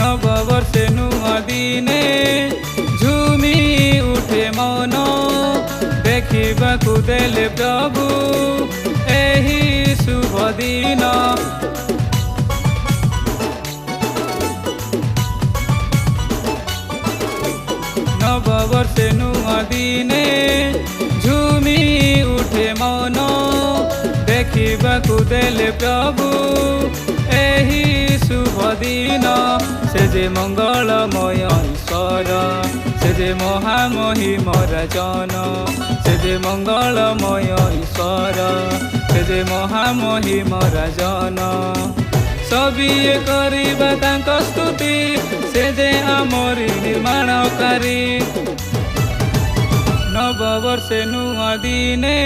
नववर्षे नुआ दिने झूमी उठे मन देखिबाकु देले प्रभु एही शुभ दिन। नववर्षे नुआ दिने झूमी उठे मन देखिबाकु देले प्रभु एही शुभ दिन। से जे मंगलमय ईश्वर से जे महामहिम राजन से जे मंगलमय ईश्वर से जे महामहिम राजन सबिए करिबा तांक स्तुति से जे आमरि निर्माणकारी। नववर्षे नुआ दिने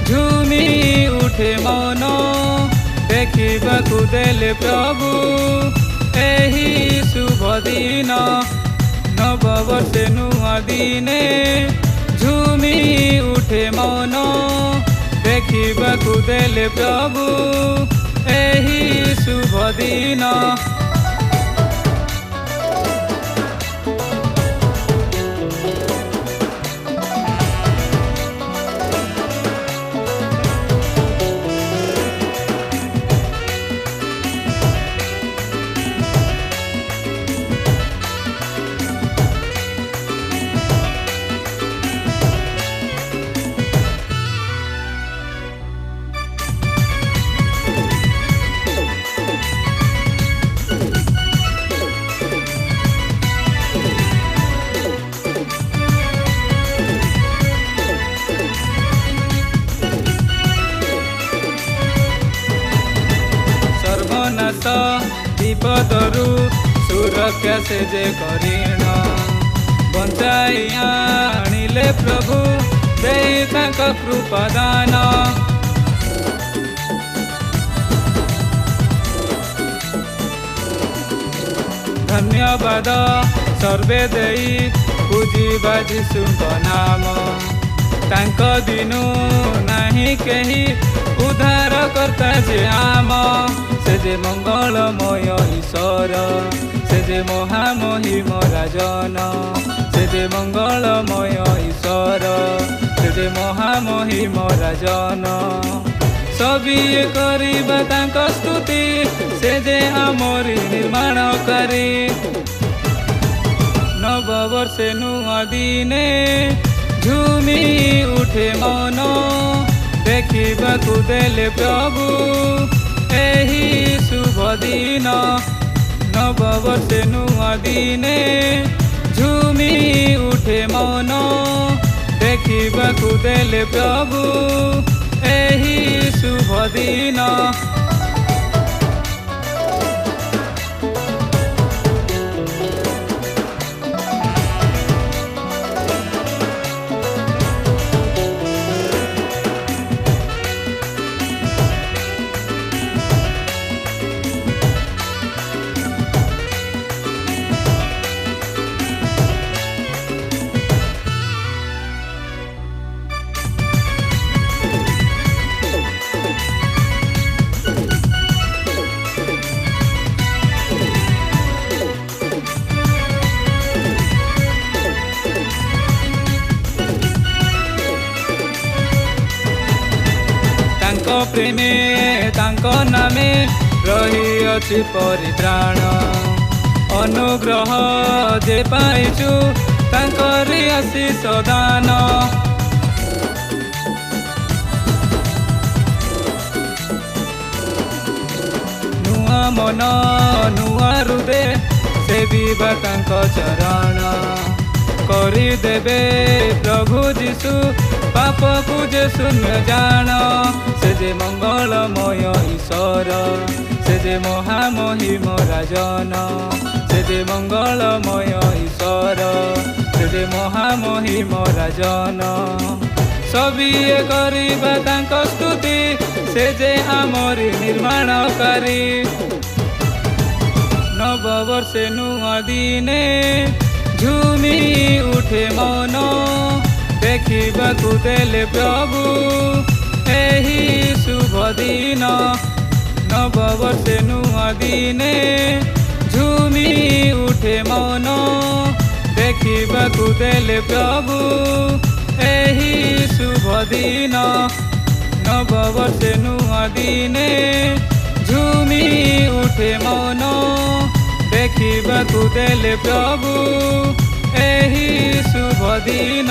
झूमी उठे मन देखिबाकु देले प्रभु एही शुभ दिन। नववर्षे नुआ दिने झूमी उठे मन देखिबाकु देले प्रभु एही शुभ दिन। विपदरू सुरक्षा से जे करीण बंचाई आनिले प्रभु देई तांक कृपादान। धन्यवाद सर्वे देई पूजिबा यीशुଙ୍କ नाम तांक दिनु नाही केही उद्धार करता जे आम। से जे मंगलमय ईश्वर से जे महामहिम राजन से जे मंगलमय ईश्वर से जे महामहिम राजन सबिए करिबा तांक स्तुति से जे आमरि निर्माणकारी। नववर्षे नुआ दिने झूमी उठे मन देखिबाकु देले प्रभु एही शुभ दिन। नववर्षे नुआ दिने झूमी उठे मन देखिबाकु देले प्रभु एही शुभ दिन। प्रेमे तांको नामे रही अछि परित्राण अनुग्रह जे पाइछु तांकरी आशीष दान। नुआ मन नुआ हृदय सेविबा तांको चरण କରିଦେବେ ପ୍ରଭୁ ଯୀଶୁ ପାପକୁ ଯେ ଶୂନ୍ୟ ଜାଣ। ସେ ଯେ ମଙ୍ଗଳମୟ ଈଶ୍ୱର, ସେ ଯେ ମହାମହିମ ରାଜନ, ସେ ଯେ ମଙ୍ଗଳମୟ ଈଶ୍ୱର, ସେ ଯେ ମହାମହିମ ରାଜନ। ସବିଏ କରିବା ତାଙ୍କ ସ୍ତୁତି, ସେ ଯେ ଆମରି ନିର୍ମାଣକାରୀ। ନବବର୍ଷେ ନୂଆ ଦିନେ ଝୁମି ଉଠେ ମନ, ଦେଖିବାକୁ ଦେଲେ ପ୍ରଭୁ ଏହି ଶୁଭ ଦିନ। ନବବର୍ଷେ ନୂଆ ଦିନେ ଝୁମି ଉଠେ ମନ, ଦେଖିବାକୁ ଦେଲେ ପ୍ରଭୁ ଏହି ଶୁଭ ଦିନ। ନବବର୍ଷେ ନୂଆ ଦିନେ ଝୁମି ଉଠେ ମନ, ଦେଖିବାକୁ ଦେଲେ ପ୍ରଭୁ ଏହି ଶୁଭ ଦିନ।